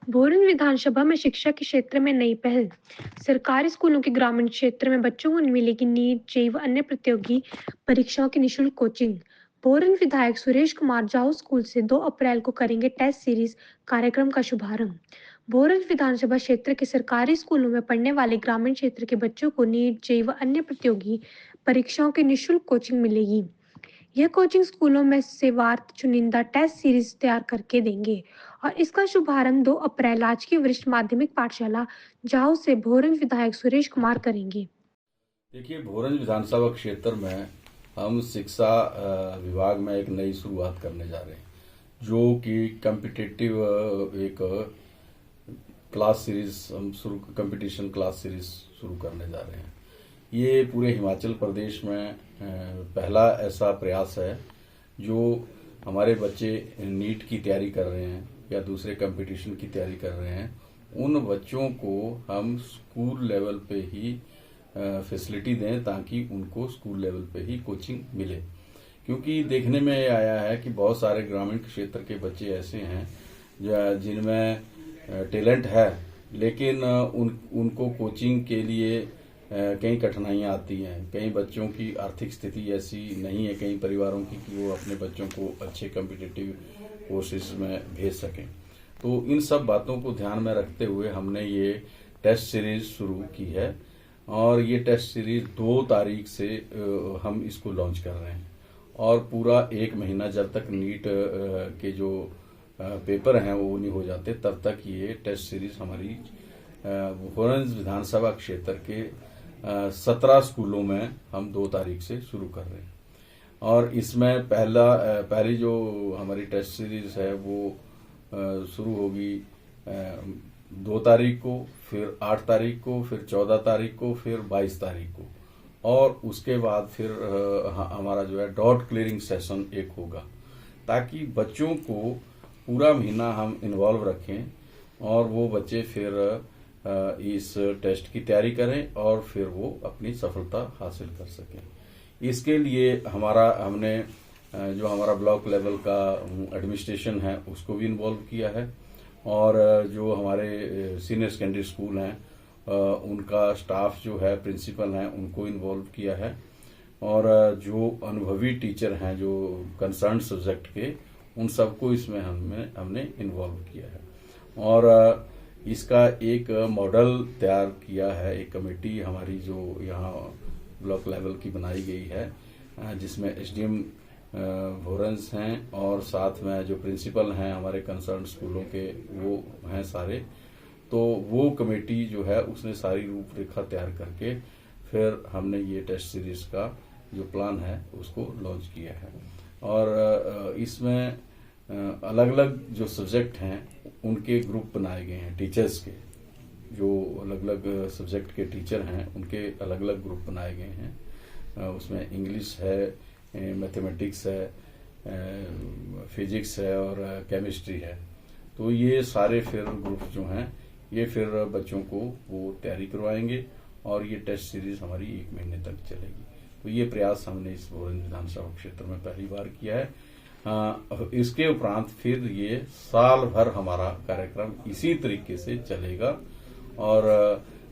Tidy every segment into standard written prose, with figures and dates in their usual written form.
भोरन विधानसभा में शिक्षा के क्षेत्र में नई पहल। सरकारी स्कूलों के ग्रामीण क्षेत्र में बच्चों को मिलेगी नीट, जेईई व अन्य प्रतियोगी परीक्षाओं की निःशुल्क कोचिंग। भोरन विधायक सुरेश कुमार जाऊ स्कूल से 2 अप्रैल को करेंगे टेस्ट सीरीज कार्यक्रम का शुभारंभ। भोरन विधानसभा क्षेत्र के सरकारी स्कूलों में पढ़ने वाले ग्रामीण क्षेत्र के बच्चों को नीट, जेईई व अन्य प्रतियोगी परीक्षाओं की निःशुल्क कोचिंग मिलेगी। यह कोचिंग स्कूलों में सेवार्थ चुनिंदा टेस्ट सीरीज तैयार करके देंगे और इसका शुभारंभ 2 अप्रैल राजकीय वरिष्ठ माध्यमिक पाठशाला जाओ से भोरंज विधायक सुरेश कुमार करेंगे। देखिए, भोरंज विधानसभा क्षेत्र में हम शिक्षा विभाग में एक नई शुरुआत करने जा रहे हैं, जो कि कम्पिटिटिव एक क्लास सीरीज हम कंपटीशन क्लास सीरीज शुरू करने जा रहे हैं। ये पूरे हिमाचल प्रदेश में पहला ऐसा प्रयास है जो हमारे बच्चे नीट की तैयारी कर रहे हैं या दूसरे कंपटीशन की तैयारी कर रहे हैं, उन बच्चों को हम स्कूल लेवल पे ही फैसिलिटी दें ताकि उनको स्कूल लेवल पे ही कोचिंग मिले। क्योंकि देखने में आया है कि बहुत सारे ग्रामीण क्षेत्र के बच्चे ऐसे हैं जिनमें टैलेंट है, लेकिन उनको कोचिंग के लिए कई कठिनाइयां आती हैं। कई बच्चों की आर्थिक स्थिति ऐसी नहीं है, कई परिवारों की, कि वो अपने बच्चों को अच्छे कॉम्पिटिटिव कोर्सेज में भेज सकें। तो इन सब बातों को ध्यान में रखते हुए हमने ये टेस्ट सीरीज शुरू की है और ये टेस्ट सीरीज 2 तारीख से हम इसको लॉन्च कर रहे हैं और पूरा 1 महीना, जब तक नीट के जो पेपर हैं वो नहीं हो जाते, तब तक ये टेस्ट सीरीज हमारी भोरंज विधानसभा क्षेत्र के 17 स्कूलों में हम 2 तारीख से शुरू कर रहे हैं। और इसमें पहली जो हमारी टेस्ट सीरीज है वो शुरू होगी 2 तारीख को, फिर 8 तारीख को, फिर 14 तारीख को, फिर 22 तारीख को, और उसके बाद फिर हमारा जो है डॉट क्लियरिंग सेशन एक होगा, ताकि बच्चों को पूरा महीना हम इन्वॉल्व रखें और वो बच्चे फिर इस टेस्ट की तैयारी करें और फिर वो अपनी सफलता हासिल कर सकें। इसके लिए हमने जो हमारा ब्लॉक लेवल का एडमिनिस्ट्रेशन है उसको भी इन्वॉल्व किया है और जो हमारे सीनियर सेकेंडरी स्कूल हैं उनका स्टाफ जो है, प्रिंसिपल हैं, उनको इन्वॉल्व किया है और जो अनुभवी टीचर हैं जो कंसर्न सब्जेक्ट के, उन सबको इसमें हमने इन्वॉल्व किया है। और इसका एक मॉडल तैयार किया है, एक कमेटी हमारी जो यहाँ ब्लॉक लेवल की बनाई गई है, जिसमें एसडीएम भोरंज हैं और साथ में जो प्रिंसिपल हैं हमारे कंसर्न स्कूलों के, वो हैं सारे। तो वो कमेटी जो है उसने सारी रूपरेखा तैयार करके फिर हमने ये टेस्ट सीरीज का जो प्लान है उसको लॉन्च किया है। और इसमें अलग अलग जो सब्जेक्ट हैं उनके ग्रुप बनाए गए हैं, टीचर्स के जो अलग अलग सब्जेक्ट के टीचर हैं उनके अलग अलग ग्रुप बनाए गए हैं। उसमें इंग्लिश है, मैथमेटिक्स है, फिजिक्स है और केमिस्ट्री है। तो ये सारे फिर ग्रुप जो हैं ये फिर बच्चों को वो तैयारी करवाएंगे और ये टेस्ट सीरीज हमारी 1 महीने तक चलेगी। तो ये प्रयास हमने इस भोरंज विधानसभा क्षेत्र में पहली बार किया है। इसके उपरांत फिर ये साल भर हमारा कार्यक्रम इसी तरीके से चलेगा और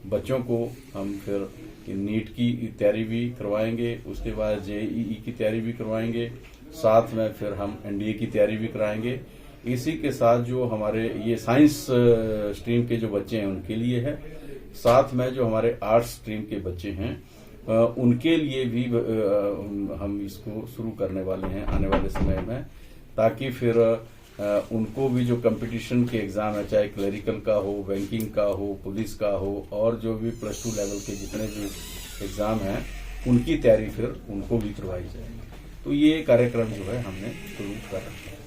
बच्चों को हम फिर नीट की तैयारी भी करवाएंगे, उसके बाद जेईई की तैयारी भी करवाएंगे, साथ में फिर हम एनडीए की तैयारी भी कराएंगे। इसी के साथ जो हमारे ये साइंस स्ट्रीम के जो बच्चे हैं उनके लिए है, साथ में जो हमारे आर्ट्स स्ट्रीम के बच्चे हैं उनके लिए भी हम इसको शुरू करने वाले हैं आने वाले समय में, ताकि फिर उनको भी जो कंपटीशन के एग्जाम है, चाहे क्लरिकल का हो, बैंकिंग का हो, पुलिस का हो, और जो भी +2 लेवल के जितने भी एग्जाम हैं उनकी तैयारी फिर उनको भी करवाई जाएगी। तो ये कार्यक्रम जो है हमने शुरू कर रखा है।